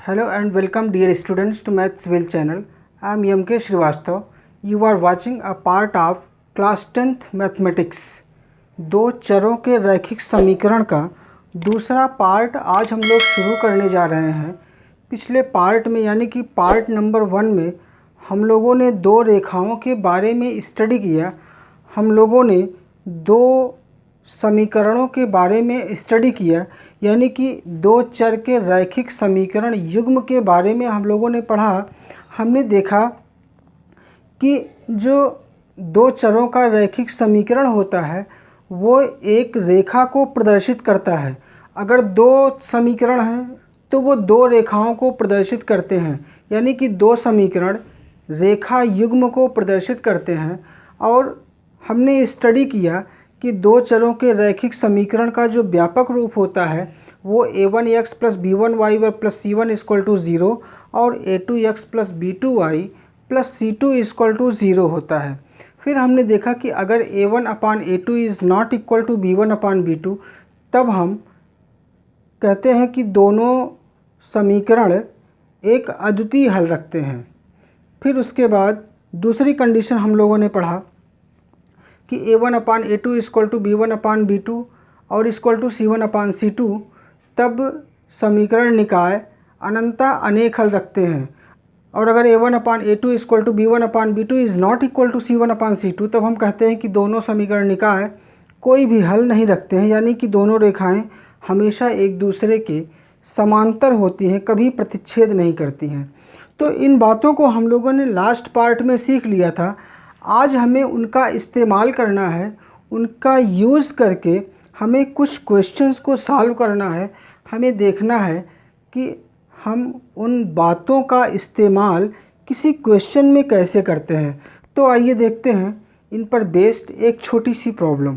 Hello and welcome dear students to Mathsville channel. I am M.K. Srivastav. You are watching a part of class 10th mathematics. दो चरों के रैखिक समीकरण का दूसरा पार्ट आज हम लोग शुरू करने जा रहे हैं। पिछले पार्ट में यानी कि पार्ट नंबर 1 में हम लोगों ने दो रेखाओं के बारे में स्टडी किया। हम लोगों ने दो समीकरणों के बारे में स्टडी किया, यानी कि दो चर के रैखिक समीकरण युग्म के बारे में हम लोगों ने पढ़ा। हमने देखा कि जो दो चरों का रैखिक समीकरण होता है वो एक रेखा को प्रदर्शित करता है। अगर दो समीकरण हैं तो वो दो रेखाओं को प्रदर्शित करते हैं, यानी कि दो समीकरण रेखा युग्म को प्रदर्शित करते हैं। और हमने स्टडी किया कि दो चरों के रैखिक समीकरण का जो व्यापक रूप होता है वो a1x plus b1y plus c1 equal to 0 और a2x plus b2y plus c2 equal to 0 होता है। फिर हमने देखा कि अगर a1 upon a2 is not equal to b1 upon b2, तब हम कहते हैं कि दोनों समीकरण एक अद्वितीय हल रखते हैं। फिर उसके बाद दूसरी कंडीशन हम लोगों ने पढ़ा कि a1 upon a2 equal to b1 upon b2 और equal to c1 upon c2, तब समीकरण निकाय अनंता अनेक हल रखते हैं। और अगर a1 upon a2 equal to b1 upon b2 is not equal to c1 upon c2, तब हम कहते हैं कि दोनों समीकरण निकाय कोई भी हल नहीं रखते हैं, यानी कि दोनों रेखाएं हमेशा एक दूसरे के समांतर होती हैं, कभी प्रतिच्छेद नहीं करती हैं। तो इन बातों को हम लोगों ने लास्ट पार्ट में सीख लिया था। आज हमें उनका इस्तेमाल करना है, उनका यूज़ करके हमें कुछ क्वेश्चंस को सॉल्व करना है। हमें देखना है कि हम उन बातों का इस्तेमाल किसी क्वेश्चन में कैसे करते हैं। तो आइए देखते हैं इन पर बेस्ड एक छोटी सी प्रॉब्लम।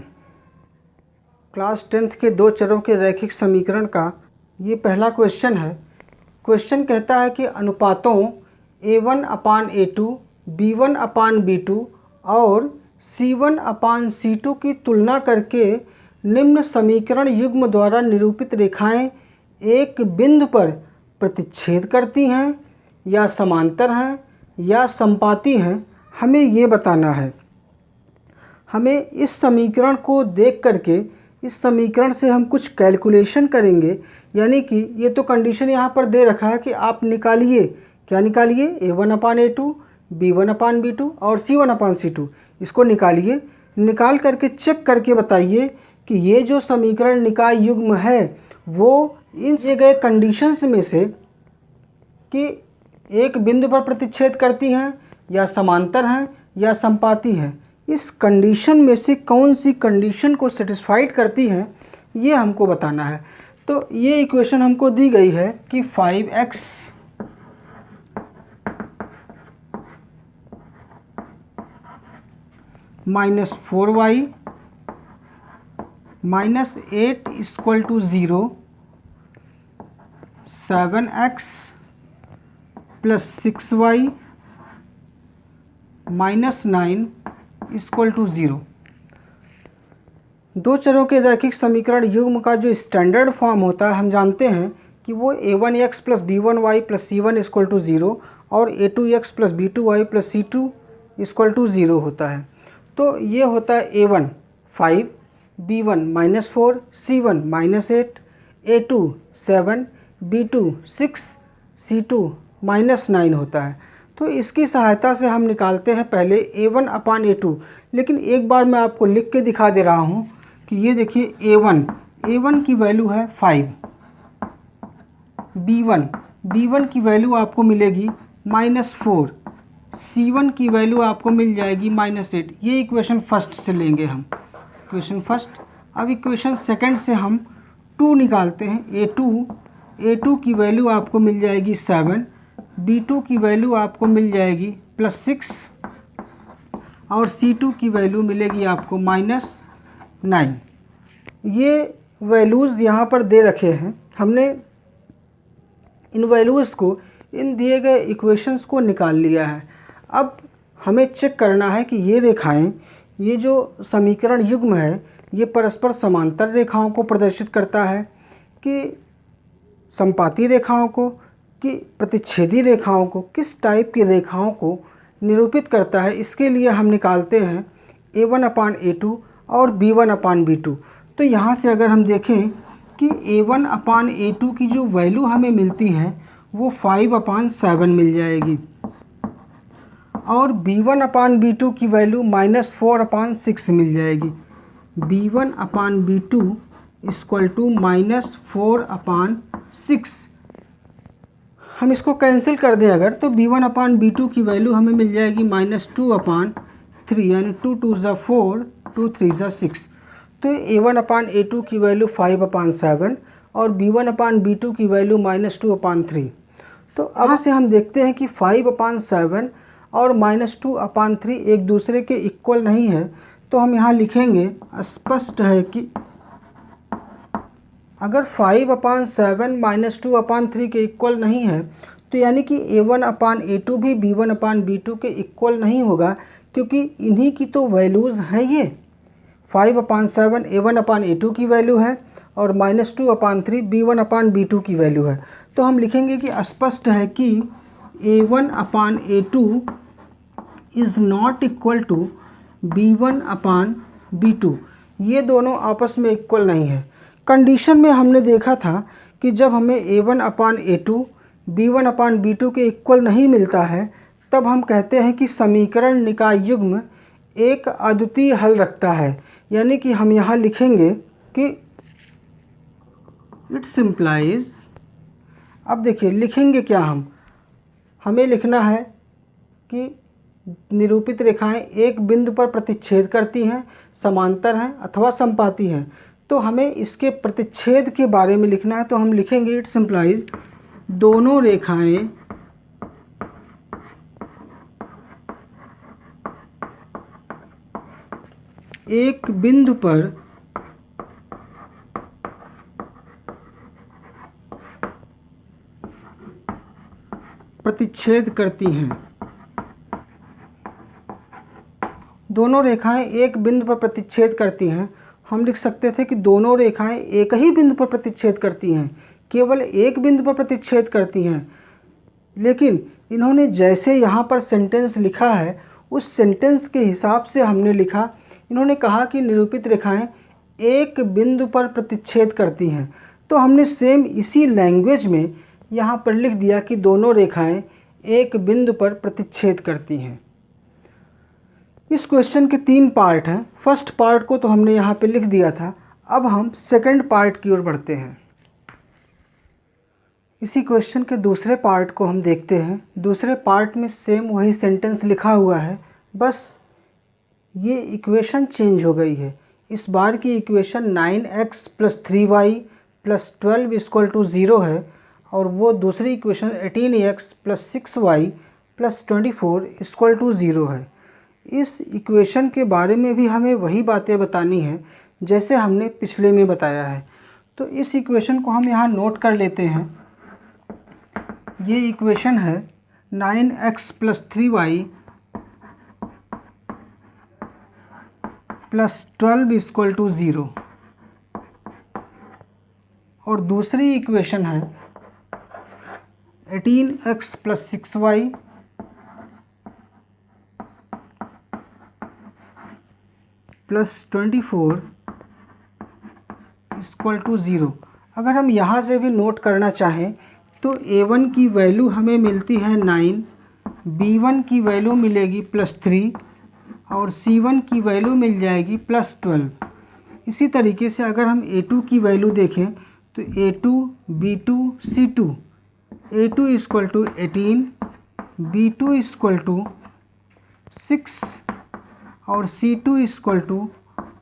क्लास 10th के दो चरों के रैखिक समीकरण का ये पहला क्वेश्चन है। क्वेश्चन कहता है कि अनुपातों a1 upon a2, b1 upon b2 और c1 अपान c2 की तुलना करके निम्न समीकरण युग्म द्वारा निरूपित रेखाएं एक बिंदु पर प्रतिच्छेद करती हैं या समांतर हैं या संपाती हैं, हमें ये बताना है। हमें इस समीकरण को देख करके इस समीकरण से हम कुछ कैलकुलेशन करेंगे, यानी कि ये तो कंडीशन यहाँ पर दे रखा है कि आप निकालिए, क्या निकालिए, a1 upon a2, b1 upon b2 और c1 अपान c2। इसको निकालिए, निकाल करके चेक करके बताइए कि ये जो समीकरण निकाय युग्म है वो इन दिए गए कंडीशंस में से कि एक बिंदु पर प्रतिच्छेद करती हैं या समांतर हैं या संपाती हैं, इस कंडीशन में से कौन सी कंडीशन को सेटिस्फाइड करती हैं ये हमको बताना है। तो ये इक्वेशन हमको दी गई है कि 5x minus 4y minus 8 equal to 0, 7x plus 6y minus 9 equal to 0। दो चरों के रैखिक समीकरण युग्म का जो स्टैंडर्ड फॉर्म होता है हम जानते हैं कि वो a1x plus b1y plus c1 equal to 0 और a2x plus b2y plus c2 equal to 0 होता है। तो ये होता है a1 5, b1 minus 4, c1 minus 8, a2 7, b2 6, c2 minus 9 होता है। तो इसकी सहायता से हम निकालते हैं पहले a1 अपान a2। लेकिन एक बार मैं आपको लिख के दिखा दे रहा हूँ कि ये देखिए a1 की वैल्यू है 5, b1 की वैल्यू आपको मिलेगी माइनस 4, c1 की वैल्यू आपको मिल जाएगी माइनस 8। ये इक्वेशन फर्स्ट से लेंगे हम, इक्वेशन फर्स्ट। अब इक्वेशन सेकंड से हम 2 निकालते हैं। a2 की वैल्यू आपको मिल जाएगी 7, b2 की वैल्यू आपको मिल जाएगी प्लस 6 और c2 की वैल्यू मिलेगी आपको माइनस 9। ये वैल्यूज़ यहाँ पर दे रखे हैं। हमने इन वैल्यूज़ को इन दिए गए इक्वेशंस को निकाल लिया है। अब हमें चेक करना है कि ये रेखाएं, ये जो समीकरण युग्म है ये परस्पर समांतर रेखाओं को प्रदर्शित करता है कि संपाती रेखाओं को। कि प्रतिच्छेदी रेखाओं को, किस टाइप की रेखाओं को निरूपित करता है, इसके लिए हम निकालते हैं A1/A2 और B1/B2। तो यहाँ से अगर हम देखें कि A1/A2 की जो वैल्यू हमें मिलती है वो 5/7 मिल जाएगी और B1/B2 की वैल्यू -4/6 मिल जाएगी। B1/B2 equal to -4/6। हम इसको कैंसिल कर दें अगर, तो B1/B2 की वैल्यू हमें मिल जाएगी -2/3, यानी 2 2 ज़ा 4, 2 3 ज़ा 6। तो A1/A2 की वैल्यू 5/7 और B1/B2 की वैल्यू -2/3। तो अब यहाँ से हम देखते हैं कि 5/7 और -2/3 एक दूसरे के इक्वल नहीं है। तो हम यहाँ लिखेंगे, स्पष्ट है कि अगर 5/7 -2/3 के इक्वल नहीं है तो यानी कि A1/A2 भी B1/B2 के इक्वल नहीं होगा, क्योंकि इन्हीं की तो वैल्यूज़ हैं। ये 5/7 A1/A2 की वैल्यू है और -2/3 B1/B2 की वैल्यू है। तो हम लिखेंगे कि स्पष्ट है कि A1/A2 is not equal to B1/B2। ये दोनों आपस में इक्वल नहीं है। कंडीशन में हमने देखा था कि जब हमें A1/A2 B1/B2 के इक्वल नहीं मिलता है तब हम कहते हैं कि समीकरण निकाय युग्म एक अद्वितीय हल रखता है। यानी कि हम यहाँ लिखेंगे कि इट सिंप्लाइज। अब देखिए लिखेंगे क्या, हमें लिखना है कि निरूपित रेखाएं एक बिंदु पर प्रतिच्छेद करती हैं, समांतर हैं अथवा समपाती हैं। तो हमें इसके प्रतिच्छेद के बारे में लिखना है। तो हम लिखेंगे इट सिंप्लाइज दोनों रेखाएं एक बिंदु पर प्रतिच्छेद करती हैं। दोनों रेखाएं एक बिंदु पर प्रतिच्छेद करती हैं। हम लिख सकते थे कि दोनों रेखाएं एक ही बिंदु पर प्रतिच्छेद करती हैं, केवल एक बिंदु पर प्रतिच्छेद करती हैं। लेकिन इन्होंने जैसे यहाँ पर सेंटेंस लिखा है उस सेंटेंस के हिसाब से हमने लिखा। इन्होंने कहा कि निरूपित रेखाएं एक बिंदु पर प्रतिच्छेद करती हैं, तो हमने सेम इसी लैंग्वेज में यहाँ पर लिख दिया कि दोनों रेखाएं एक बिंदु पर प्रतिच्छेद करती हैं। इस क्वेश्चन के 3 पार्ट हैं। फर्स्ट पार्ट को तो हमने यहाँ पे लिख दिया था। अब हम सेकंड पार्ट की ओर बढ़ते हैं। इसी क्वेश्चन के दूसरे पार्ट को हम देखते हैं। दूसरे पार्ट में सेम वही सेंटेंस लिखा हुआ है, बस ये इक्वेशन चेंज हो गई है। इस बार की इक्वेशन 9x + 3y + 12 = 0 है और वो दूसरी इक्वेशन 18x + 6y + 24 = 0 है। इस इक्वेशन के बारे में भी हमें वही बातें बतानी है जैसे हमने पिछले में बताया है। तो इस इक्वेशन को हम यहाँ नोट कर लेते हैं। ये इक्वेशन है 9x + 3y + 12 = 0 और दूसरी इक्वेशन है 18x + 6y + 24 = 0। अगर हम यहाँ से भी नोट करना चाहें तो A1 की वैल्यू हमें मिलती है 9, B1 की वैल्यू मिलेगी +3 और C1 की वैल्यू मिल जाएगी +12। इसी तरीके से अगर हम A2 की वैल्यू देखें तो A2, B2, C2, A2 = 18, B2 = 6 और C2 =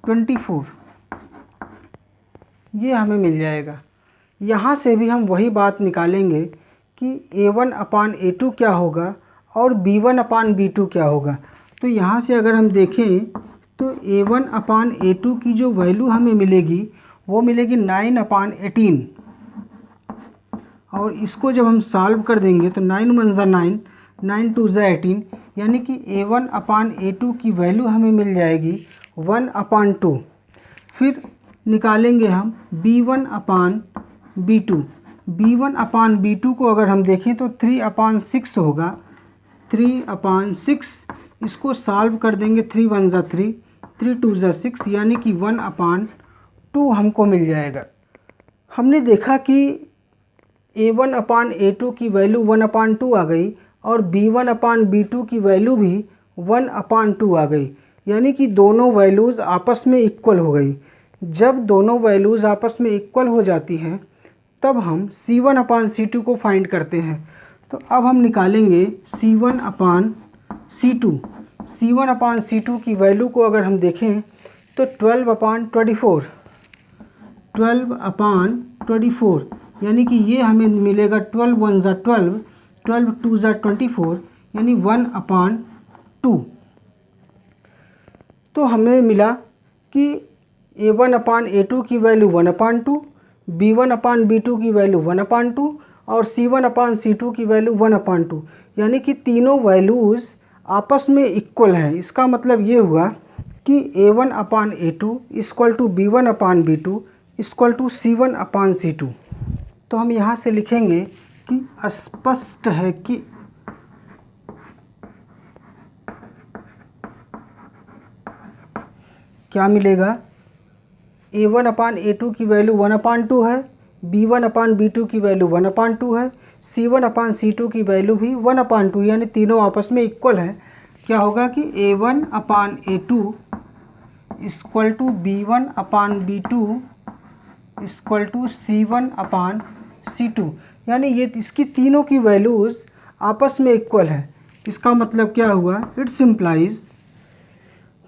24। ये हमें मिल जाएगा। यहाँ से भी हम वही बात निकालेंगे कि A1/A2 क्या होगा और B1/B2 क्या होगा। तो यहाँ से अगर हम देखें तो A1/A2 की जो वैल्यू हमें मिलेगी वो मिलेगी 9/18 और इसको जब हम सॉल्व कर देंगे तो 9 × 1 = 9, 9 × 2 = 18, यानी कि A1/A2 की वैल्यू हमें मिल जाएगी 1/2। फिर निकालेंगे हम B1/B2। B1/B2 को अगर हम देखें तो 3/6 होगा, 3/6। इसको सॉल्व कर देंगे, 3 1 ज़ा 3, 3 2 ज़ा 6, यानी कि 1/2 हमको मिल जाएगा। हमने देखा कि A1/A2 की वैल्यू 1/2 आ गई और B1/B2 की वैल्यू भी 1/2 आ गई, यानी कि दोनों वैल्यूज़ आपस में इक्वल हो गई। जब दोनों वैल्यूज़ आपस में इक्वल हो जाती हैं तब हम C1/C2 को फाइंड करते हैं। तो अब हम निकालेंगे C1/C2। C1/C2 की वैल्यू को अगर हम देखें तो 12/24, 12/24, यानी कि ये हमें मिलेगा 12 1 ज़ा 12, 12 2 ज़ा 24, यानी 1/2। तो हमें मिला कि A1/A2 की वैल्यू 1/2, B1/B2 की वैल्यू 1/2 और C1/C2 की वैल्यू 1/2, यानी कि तीनों वैल्यूज़ आपस में इक्वल हैं। इसका मतलब ये हुआ कि A1/A2 equal to B1/B2 equal to C1/C2। तो हम यहाँ से लिखेंगे कि स्पष्ट है कि क्या मिलेगा, A1/A2 की वैल्यू 1/2 है, B1/B2 की वैल्यू 1/2 है, C1/C2 की वैल्यू भी 1/2, यानी तीनों आपस में इक्वल है। क्या होगा कि A1/A2 equal to B1/B2 equal to C1/C2, यानी ये इसकी तीनों की वैल्यूज़ आपस में इक्वल है। इसका मतलब क्या हुआ, इट्स इम्प्लाइज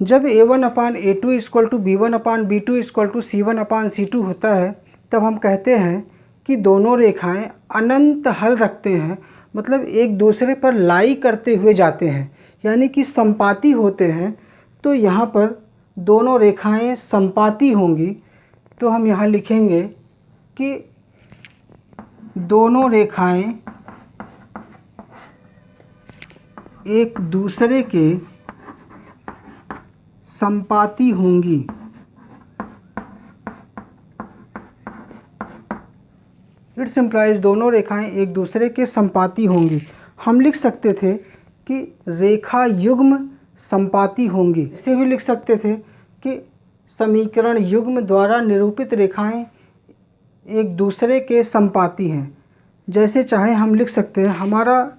जब A1/A2 equal to B1/B2 equal to C1/C2 होता है तब हम कहते हैं कि दोनों रेखाएं अनंत हल रखते हैं, मतलब एक दूसरे पर लाई करते हुए जाते हैं, यानी कि संपाती होते हैं। तो यहाँ पर दोनों रेखाएं संपाती होंगी। तो हम यहाँ लिखेंगे कि दोनों रेखाएं एक दूसरे के संपाती होंगी। इट्स इम्प्लाइज दोनों रेखाएं एक दूसरे के संपाती होंगी। हम लिख सकते थे कि रेखा युग्म संपाती होंगी। इसे भी लिख सकते थे कि समीकरण युग्म द्वारा निरूपित रेखाएं एक दूसरे के संपाती हैं। जैसे चाहे हम लिख सकते हैं। हमारा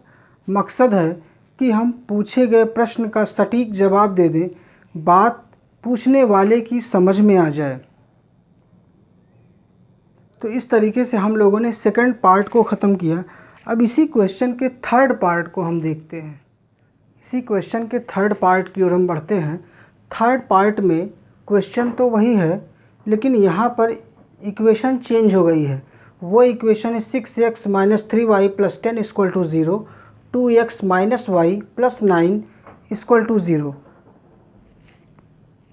मकसद है कि हम पूछे गए प्रश्न का सटीक जवाब दे दें, बात पूछने वाले की समझ में आ जाए। तो इस तरीके से हम लोगों ने सेकंड पार्ट को ख़त्म किया। अब इसी क्वेश्चन के थर्ड पार्ट को हम देखते हैं। इसी क्वेश्चन के थर्ड पार्ट की ओर हम बढ़ते हैं। थर्ड पार्ट में क्वेश्चन तो वही है, लेकिन यहाँ पर इक्वेशन चेंज हो गई है। वो इक्वेशन है 6x - 3y + 10 = 0, 2x - y + 9 = 0।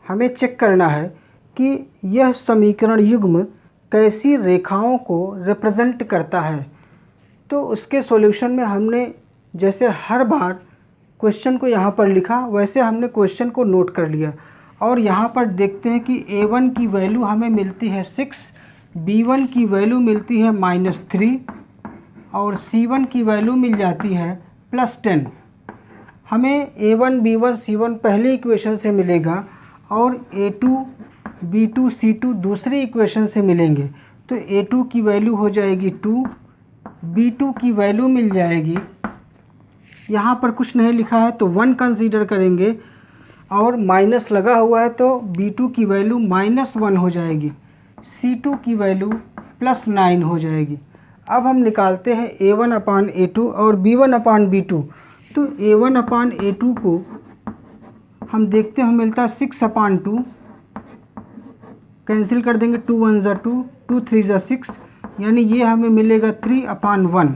हमें चेक करना है कि यह समीकरण युग्म कैसी रेखाओं को रिप्रेजेंट करता है। तो उसके सॉल्यूशन में हमने जैसे हर बार क्वेश्चन को यहाँ पर लिखा, वैसे हमने क्वेश्चन को नोट कर लिया। और यहाँ पर देखते हैं कि A1 की वैल्यू हमें मिलती है 6, B1 की वैल्यू मिलती है -3 और C1 की वैल्यू मिल जाती है +10। हमें A1 B1 C1 पहली इक्वेशन से मिलेगा और A2 B2 C2 दूसरी इक्वेशन से मिलेंगे। तो A2 की वैल्यू हो जाएगी 2, B2 की वैल्यू मिल जाएगी, यहाँ पर कुछ नहीं लिखा है तो 1 कंसीडर करेंगे, और माइनस लगा हुआ है तो B2 की वैल्यू -1 हो जाएगी, C2 की वैल्यू +9 हो जाएगी। अब हम निकालते हैं A1/A2 और B1/B2। तो A1/A2 को हम देखते हैं, मिलता है 6/2, कैंसिल कर देंगे, 2 1 ज़ा 2, 2 3 ज़ा 6, यानी ये हमें मिलेगा 3/1।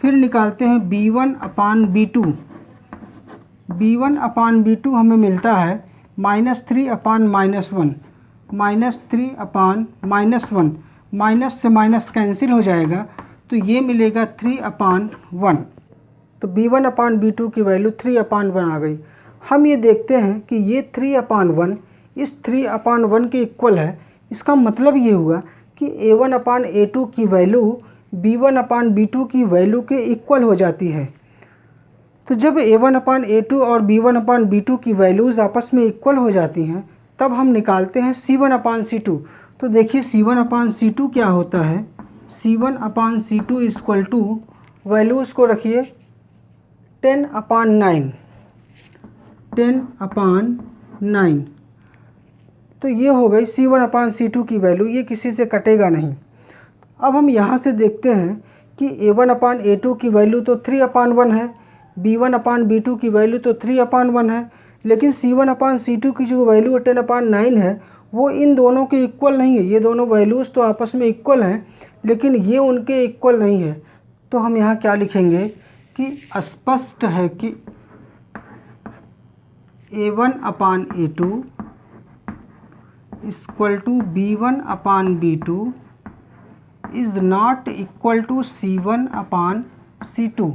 फिर निकालते हैं B1/B2। B1/B2 हमें मिलता है -3/-1, -3/-1, माइनस से माइनस कैंसिल हो जाएगा, तो ये मिलेगा 3/1। तो B1/B2 की वैल्यू 3/1 आ गई। हम ये देखते हैं कि ये 3/1 इस 3/1 के इक्वल है। इसका मतलब ये हुआ कि A1/A2 की वैल्यू B1/B2 की वैल्यू के इक्वल हो जाती है। तो जब A1/A2 और B1/B2 की वैल्यूज़ आपस में इक्वल हो जाती हैं तब हम निकालते हैं C1/C2। तो देखिए C1/C2 क्या होता है। C1/C2 इक्वल टू, वैल्यूज़ को रखिए 10/9, 10/9। तो ये हो गई C1/C2 की वैल्यू, ये किसी से कटेगा नहीं। अब हम यहाँ से देखते हैं कि A1/A2 की वैल्यू तो 3/1 है, B1/B2 की वैल्यू तो 3/1 है, लेकिन C1/C2 की जो वैल्यू 10/9 है वो इन दोनों के इक्वल नहीं है। ये दोनों वैल्यूज़ तो आपस में इक्वल हैं, लेकिन ये उनके इक्वल नहीं है। तो हम यहाँ क्या लिखेंगे कि स्पष्ट है कि A1/A2 equal to B1/B2 is not equal to C1/C2।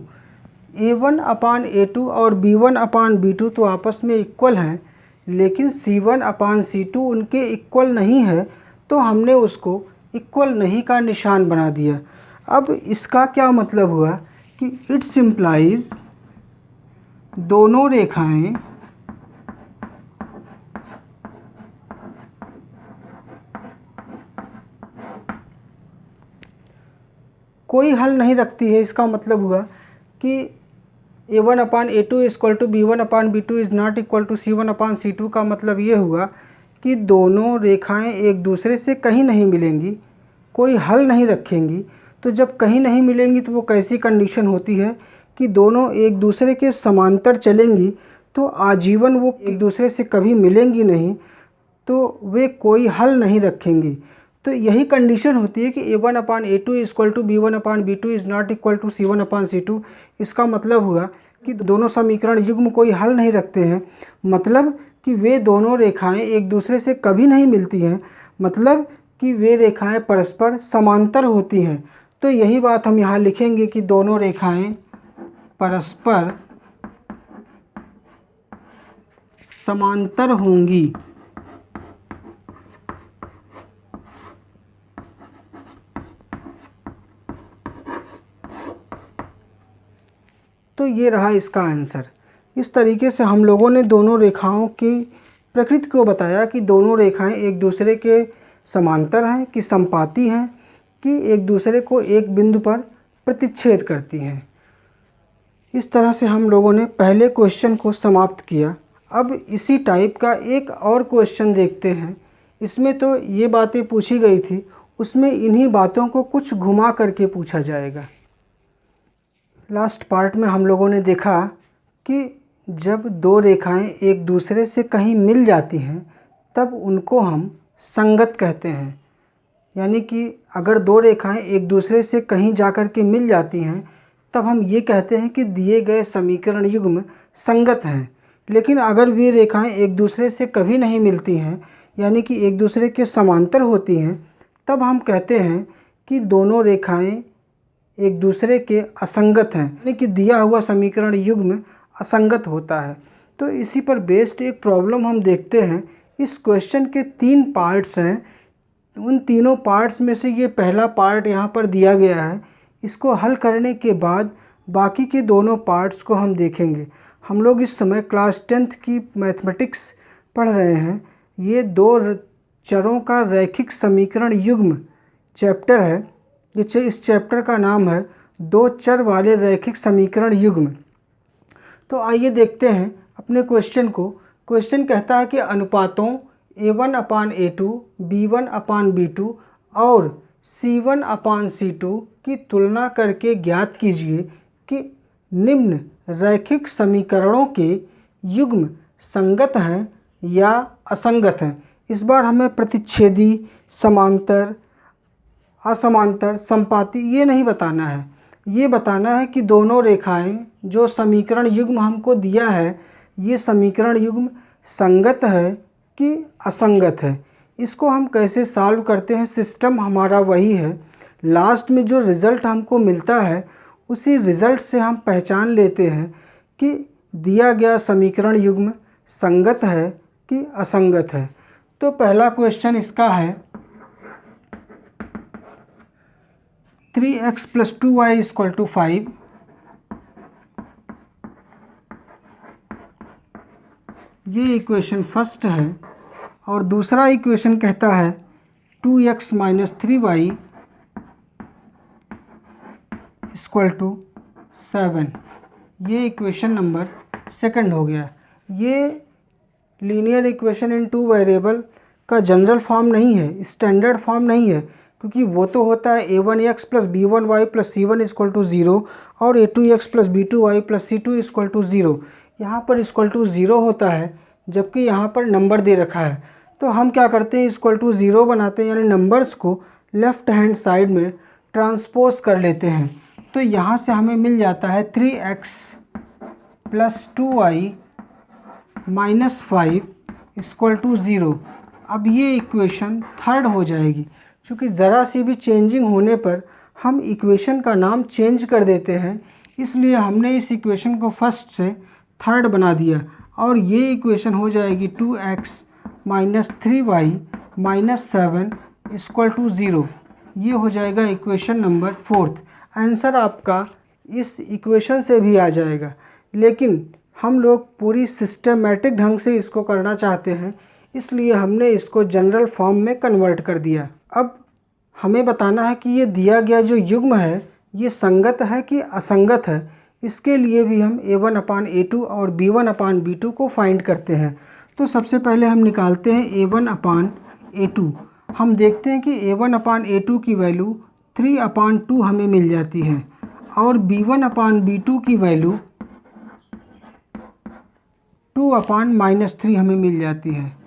A1/A2 और B1/B2 तो आपस में इक्वल हैं, लेकिन C1/C2 उनके इक्वल नहीं है, तो हमने उसको इक्वल नहीं का निशान बना दिया। अब इसका क्या मतलब हुआ कि इट्स इम्प्लाइज दोनों रेखाएं कोई हल नहीं रखती है। इसका मतलब हुआ कि A1/A2 equal to B1/B2 is not equal to C1/C2 का मतलब ये हुआ कि दोनों रेखाएं एक दूसरे से कहीं नहीं मिलेंगी, कोई हल नहीं रखेंगी। तो जब कहीं नहीं मिलेंगी तो वो कैसी कंडीशन होती है कि दोनों एक दूसरे के समांतर चलेंगी, तो आजीवन वो एक दूसरे से कभी मिलेंगी नहीं, तो वे कोई हल नहीं रखेंगी। तो यही कंडीशन होती है कि A1/A2 equal to B1/B2 is not equal to C1/C2। इसका मतलब हुआ कि दोनों समीकरण युग्म कोई हल नहीं रखते हैं, मतलब कि वे दोनों रेखाएं एक दूसरे से कभी नहीं मिलती हैं, मतलब कि वे रेखाएं परस्पर समांतर होती हैं। तो यही बात हम यहाँ लिखेंगे कि दोनों रेखाएं परस्पर समांतर होंगी। तो ये रहा इसका आंसर। इस तरीके से हम लोगों ने दोनों रेखाओं की प्रकृति को बताया कि दोनों रेखाएं एक दूसरे के समांतर हैं, कि संपाती हैं, कि एक दूसरे को एक बिंदु पर प्रतिच्छेद करती हैं। इस तरह से हम लोगों ने पहले क्वेश्चन को समाप्त किया। अब इसी टाइप का एक और क्वेश्चन देखते हैं। इसमें तो ये बातें पूछी गई थी, उसमें इन्हीं बातों को कुछ घुमा करके पूछा जाएगा। लास्ट पार्ट में हम लोगों ने देखा कि जब दो रेखाएं एक दूसरे से कहीं मिल जाती हैं तब उनको हम संगत कहते हैं। यानी कि अगर दो रेखाएं एक दूसरे से कहीं जाकर के मिल जाती हैं तब हम ये कहते हैं कि दिए गए समीकरण युग्म संगत हैं। लेकिन अगर वे रेखाएं एक दूसरे से कभी नहीं मिलती हैं, यानी कि एक दूसरे के समांतर होती हैं, तब हम कहते हैं कि दोनों रेखाएं एक दूसरे के असंगत हैं, यानी कि दिया हुआ समीकरण युग्म असंगत होता है। तो इसी पर बेस्ड एक प्रॉब्लम हम देखते हैं। इस क्वेश्चन के 3 पार्ट्स हैं। उन तीनों पार्ट्स में से ये पहला पार्ट यहाँ पर दिया गया है। इसको हल करने के बाद बाकी के दोनों पार्ट्स को हम देखेंगे। हम लोग इस समय क्लास 10th की मैथमेटिक्स पढ़ रहे हैं। ये 2 चरों का रैखिक समीकरण युग्म चैप्टर है। इस चैप्टर का नाम है 2 चर वाले रैखिक समीकरण युग्म। तो आइए देखते हैं अपने क्वेश्चन को। क्वेश्चन कहता है कि अनुपातों A1/A2, B1/B2 और C1/C2 की तुलना करके ज्ञात कीजिए कि निम्न रैखिक समीकरणों के युग्म संगत हैं या असंगत हैं। इस बार हमें प्रतिच्छेदी, समांतर, असमांतर, संपाती ये नहीं बताना है। ये बताना है कि दोनों रेखाएं जो समीकरण युग्म हमको दिया है, ये समीकरण युग्म संगत है कि असंगत है। इसको हम कैसे सॉल्व करते हैं, सिस्टम हमारा वही है। लास्ट में जो रिज़ल्ट हमको मिलता है उसी रिज़ल्ट से हम पहचान लेते हैं कि दिया गया समीकरण युग्म संगत है कि असंगत है। तो पहला क्वेश्चन इसका है, 3x plus 2y equal to 5, ये इक्वेशन फर्स्ट है। और दूसरा इक्वेशन कहता है 2x minus 3y equal to 7, ये इक्वेशन नंबर सेकंड हो गया। ये linear equation in two variable का जनरल फॉर्म नहीं है, स्टैंडर्ड फॉर्म नहीं है, क्योंकि वो तो होता है a1x plus b1y plus c1 equal to 0 और a2x plus b2y plus c2 equal to 0। यहाँ पर इक्वल टू 0 होता है, जबकि यहाँ पर नंबर दे रखा है। तो हम क्या करते हैं, इक्वल टू 0 बनाते हैं, यानी नंबर्स को लेफ़्ट हैंड साइड में ट्रांसपोज कर लेते हैं। तो यहाँ से हमें मिल जाता है 3x plus 2y minus 5 equal to 0। अब ये इक्वेशन थर्ड हो जाएगी, क्योंकि ज़रा सी भी चेंजिंग होने पर हम इक्वेशन का नाम चेंज कर देते हैं, इसलिए हमने इस इक्वेशन को फर्स्ट से थर्ड बना दिया। और ये इक्वेशन हो जाएगी 2x minus 3y minus 7 equal to 0। ये हो जाएगा इक्वेशन नंबर फोर्थ। आंसर आपका इस इक्वेशन से भी आ जाएगा, लेकिन हम लोग पूरी सिस्टमेटिक ढंग से इसको करना चाहते हैं, इसलिए हमने इसको जनरल फॉर्म में कन्वर्ट कर दिया। अब हमें बताना है कि ये दिया गया जो युग्म है ये संगत है कि असंगत है। इसके लिए भी हम a1/a2 और b1/b2 को फाइंड करते हैं। तो सबसे पहले हम निकालते हैं a1/a2। हम देखते हैं कि a1/a2 की वैल्यू 3/2 हमें मिल जाती है और b1/b2 की वैल्यू 2/-3 हमें मिल जाती है।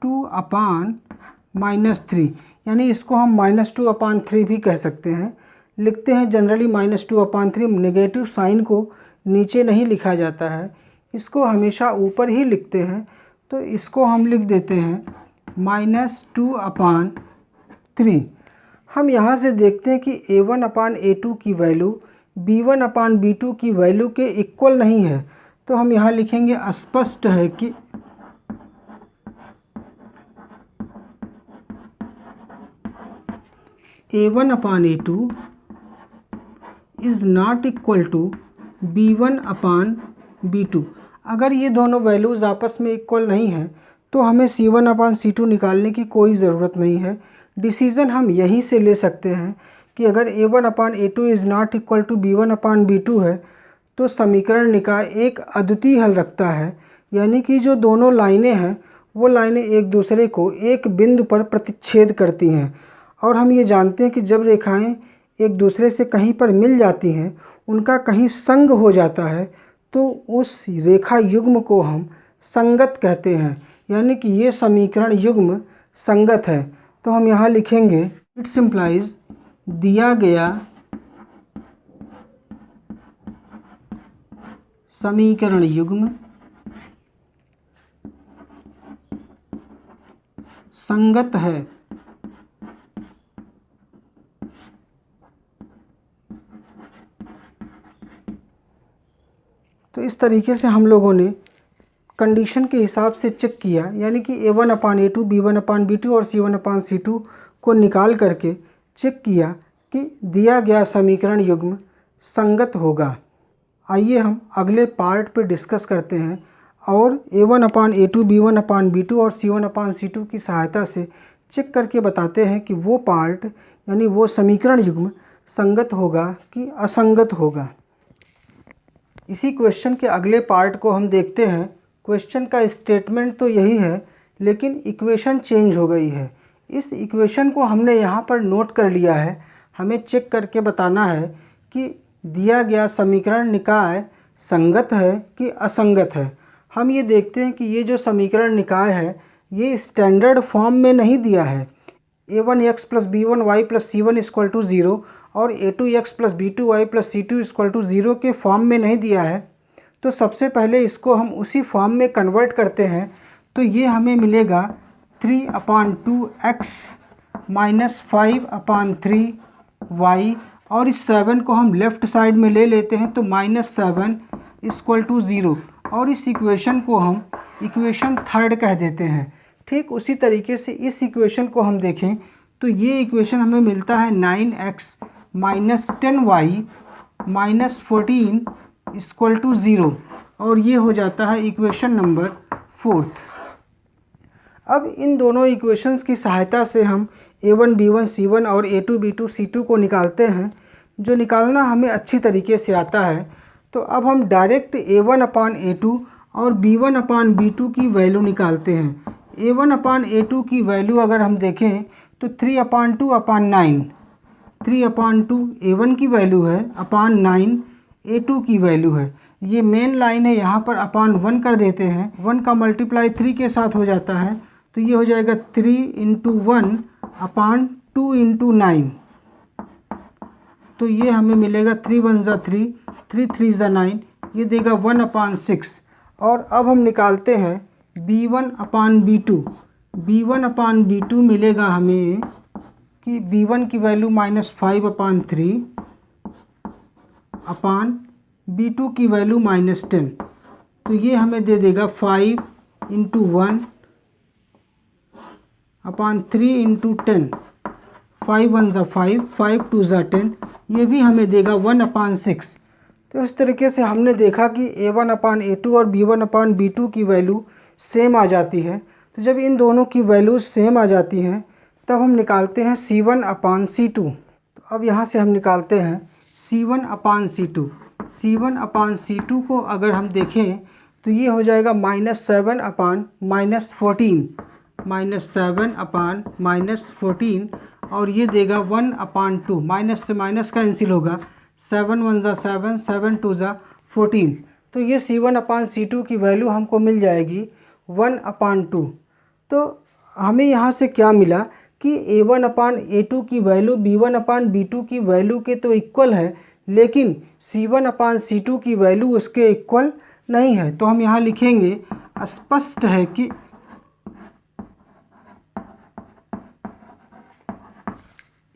2/-3 यानी इसको हम -2/3 भी कह सकते हैं। लिखते हैं जनरली -2/3, नेगेटिव साइन को नीचे नहीं लिखा जाता है, इसको हमेशा ऊपर ही लिखते हैं। तो इसको हम लिख देते हैं -2/3। हम यहाँ से देखते हैं कि a1/a2 की वैल्यू b1/b2 की वैल्यू के इक्वल नहीं है। तो हम यहाँ लिखेंगे स्पष्ट है कि a1/a2 is not equal to b1/b2। अगर ये दोनों वैल्यूज़ आपस में इक्वल नहीं हैं तो हमें c1/c2 निकालने की कोई ज़रूरत नहीं है। डिसीज़न हम यहीं से ले सकते हैं कि अगर a1/a2 is not equal to b1/b2 है तो समीकरण निकाय एक अद्वितीय हल रखता है, यानी कि जो दोनों लाइनें हैं वो लाइनें एक दूसरे को एक बिंदु पर प्रतिच्छेद करती हैं। और हम ये जानते हैं कि जब रेखाएं एक दूसरे से कहीं पर मिल जाती हैं, उनका कहीं संग हो जाता है, तो उस रेखा युग्म को हम संगत कहते हैं, यानी कि ये समीकरण युग्म संगत है। तो हम यहाँ लिखेंगे इट्स इम्प्लाइज दिया गया समीकरण युग्म संगत है। तो इस तरीके से हम लोगों ने कंडीशन के हिसाब से चेक किया, यानी कि a1/a2, b1/b2 और c1/c2 को निकाल करके चेक किया कि दिया गया समीकरण युग्म संगत होगा। आइए हम अगले पार्ट पे डिस्कस करते हैं और a1/a2, b1/b2 और c1/c2 की सहायता से चेक करके बताते हैं कि वो पार्ट यानी वो समीकरण युग्म संगत होगा कि असंगत होगा। इसी क्वेश्चन के अगले पार्ट को हम देखते हैं। क्वेश्चन का स्टेटमेंट तो यही है, लेकिन इक्वेशन चेंज हो गई है। इस इक्वेशन को हमने यहाँ पर नोट कर लिया है। हमें चेक करके बताना है कि दिया गया समीकरण निकाय संगत है कि असंगत है। हम ये देखते हैं कि ये जो समीकरण निकाय है ये स्टैंडर्ड फॉर्म में नहीं दिया है। a1x plus b1y plus c1 equal to 0 और a2x plus b2y plus c2 equal to 0 के फॉर्म में नहीं दिया है। तो सबसे पहले इसको हम उसी फॉर्म में कन्वर्ट करते हैं। तो ये हमें मिलेगा 3/2x माइनस 5/3y और इस 7 को हम लेफ़्ट साइड में ले लेते हैं, तो -7 इक्वल टू 0 और इस इक्वेशन को हम इक्वेशन थर्ड कह देते हैं। ठीक उसी तरीके से इस इक्वेशन को हम देखें तो ये इक्वेशन हमें मिलता है 9x -10y -14 = 0 और ये हो जाता है इक्वेशन नंबर 4। अब इन दोनों इक्वेशंस की सहायता से हम a1 b1 c1 और a2 b2 c2 को निकालते हैं, जो निकालना हमें अच्छी तरीके से आता है। तो अब हम डायरेक्ट a1/a2 और b1/b2 की वैल्यू निकालते हैं। a1/a2 की वैल्यू अगर हम देखें तो 3/2/9, 3/2 a1 की वैल्यू है, /9 a2 की वैल्यू है। ये मेन लाइन है, यहाँ पर /1 कर देते हैं, 1 का मल्टीप्लाई 3 के साथ हो जाता है, तो ये हो जाएगा 3 × 1/2 × 9। तो ये हमें मिलेगा 3 × 1 = 3, 3 × 3 = 9, ये देगा 1/6। और अब हम निकालते हैं b1/b2। b1/b2 मिलेगा हमें कि b1 की वैल्यू -5/3 b2 की वैल्यू -10, तो ये हमें दे देगा 5 × 1/3 × 10, 5 × 1 = 5, 5 × 2 = 10, ये भी हमें देगा 1/6। तो इस तरीके से हमने देखा कि a1/a2 और b1/b2 की वैल्यू सेम आ जाती है। तो जब इन दोनों की वैल्यूज सेम आ जाती हैं तब हम निकालते हैं c1/c2। तो अब यहाँ से हम निकालते हैं c1/c2। c1/c2 को अगर हम देखें तो ये हो जाएगा -7/14, -7/14 और ये देगा 1/2, माइनस से माइनस कैंसिल होगा, 7 × 1 = 7, 7 × 2 = 14। तो ये c1/c2 की वैल्यू हमको मिल जाएगी 1/2। तो हमें यहाँ से क्या मिला कि a1/a2 की वैल्यू b1/b2 की वैल्यू के तो इक्वल है, लेकिन c1/c2 की वैल्यू उसके इक्वल नहीं है। तो हम यहाँ लिखेंगे स्पष्ट है कि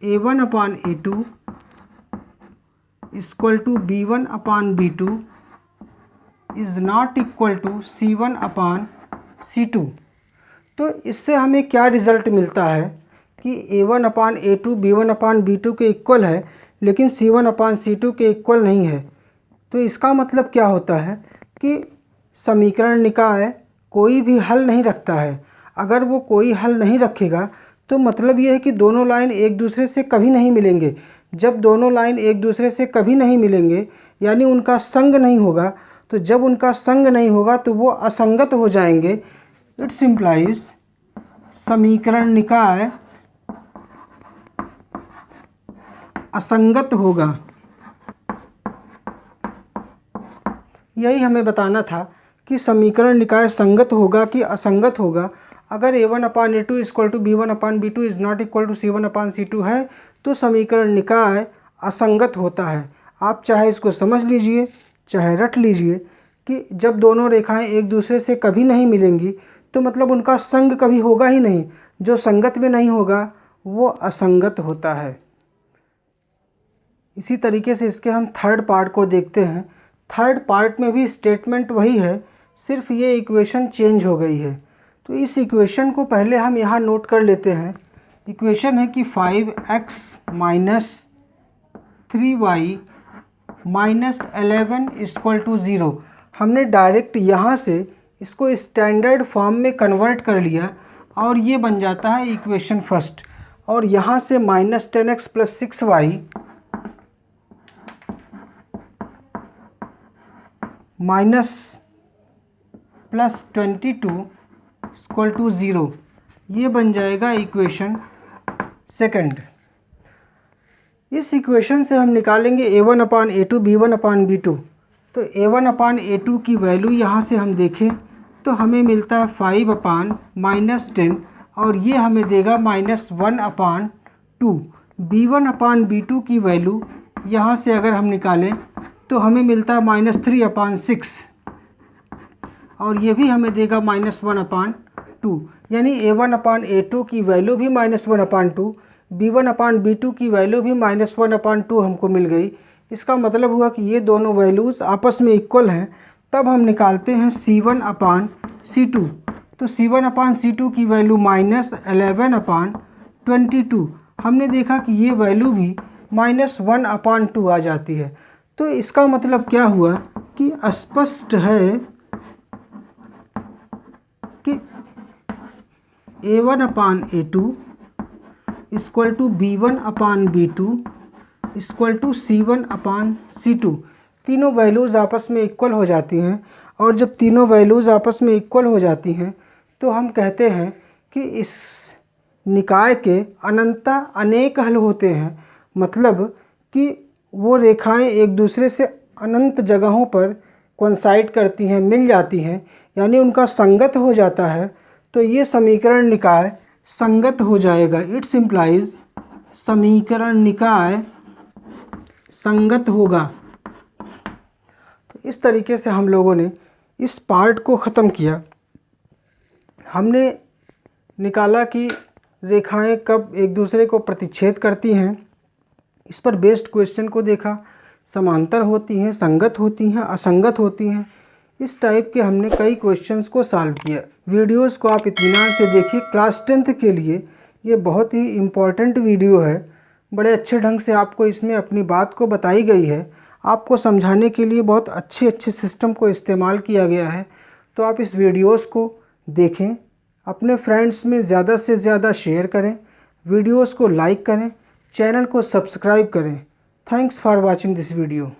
a1/a2 = b1/b2 is not equal to c1/c2। तो इससे हमें क्या रिज़ल्ट मिलता है कि a1/a2 b1/b2 के इक्वल है, लेकिन c1/c2 के इक्वल नहीं है। तो इसका मतलब क्या होता है कि समीकरण निकाय कोई भी हल नहीं रखता है। अगर वो कोई हल नहीं रखेगा तो मतलब ये है कि दोनों लाइन एक दूसरे से कभी नहीं मिलेंगे। जब दोनों लाइन एक दूसरे से कभी नहीं मिलेंगे यानी उनका संग नहीं होगा, तो जब उनका संग नहीं होगा तो वो असंगत हो जाएंगे। इट सिंप्लाइज समीकरण निकाय असंगत होगा। यही हमें बताना था कि समीकरण निकाय संगत होगा कि असंगत होगा। अगर a1/a2 = b1/b2 is not equal to c1/c2 है तो समीकरण निकाय असंगत होता है। आप चाहे इसको समझ लीजिए चाहे रट लीजिए कि जब दोनों रेखाएं एक दूसरे से कभी नहीं मिलेंगी तो मतलब उनका संग कभी होगा ही नहीं। जो संगत में नहीं होगा वो असंगत होता है। इसी तरीके से इसके हम थर्ड पार्ट को देखते हैं। थर्ड पार्ट में भी स्टेटमेंट वही है, सिर्फ ये इक्वेशन चेंज हो गई है। तो इस इक्वेशन को पहले हम यहाँ नोट कर लेते हैं। इक्वेशन है कि 5x - 3y - 11 = 0। हमने डायरेक्ट यहाँ से इसको स्टैंडर्ड फॉर्म में कन्वर्ट कर लिया और ये बन जाता है इक्वेशन फर्स्ट। और यहाँ से -10x + 6y -+22 = 0, ये बन जाएगा इक्वेशन सेकंड। इस इक्वेशन से हम निकालेंगे a1/a2 b1/b2। तो a1/a2 की वैल्यू यहाँ से हम देखें तो हमें मिलता है 5/-10 और ये हमें देगा -1/2। b1/b2 की वैल्यू यहाँ से अगर हम निकालें तो हमें मिलता है -3/6 और ये भी हमें देगा -1/2। यानी a1/a2 की वैल्यू भी -1/2, b1/b2 की वैल्यू भी -1/2 हमको मिल गई। इसका मतलब हुआ कि ये दोनों वैल्यूज़ आपस में इक्वल हैं। तब हम निकालते हैं c1/c2। तो c1/c2 की वैल्यू -11/22। हमने देखा कि ये वैल्यू भी -1/2 आ जाती है। तो इसका मतलब क्या हुआ कि स्पष्ट है कि A1/A2 equal to B1/B2 equal to C1/C2। तीनों वैल्यूज़ आपस में इक्वल हो जाती हैं, और जब तीनों वैल्यूज़ आपस में इक्वल हो जाती हैं तो हम कहते हैं कि इस निकाय के अनंतः अनेक हल होते हैं। मतलब कि वो रेखाएं एक दूसरे से अनंत जगहों पर कोइंसाइड करती हैं, मिल जाती हैं, यानी उनका संगत हो जाता है। तो ये समीकरण निकाय संगत हो जाएगा। इट्स इम्प्लाइज समीकरण निकाय संगत होगा। तो इस तरीके से हम लोगों ने इस पार्ट को ख़त्म किया। हमने निकाला कि रेखाएं कब एक दूसरे को प्रतिच्छेद करती हैं, इस पर बेस्ड क्वेश्चन को देखा। समांतर होती हैं, संगत होती हैं, असंगत होती हैं। इस टाइप के हमने कई क्वेश्चंस को सॉल्व किया। वीडियोस को आप इत्मीनान से देखिए। क्लास 10th के लिए ये बहुत ही इम्पॉर्टेंट वीडियो है। बड़े अच्छे ढंग से आपको इसमें अपनी बात को बताई गई है। आपको समझाने के लिए बहुत अच्छे सिस्टम को इस्तेमाल किया गया है। तो आप इस वीडियोस को देखें, अपने फ्रेंड्स में ज़्यादा से ज़्यादा शेयर करें, वीडियोस को लाइक करें, चैनल को सब्सक्राइब करें। Thanks for watching this video.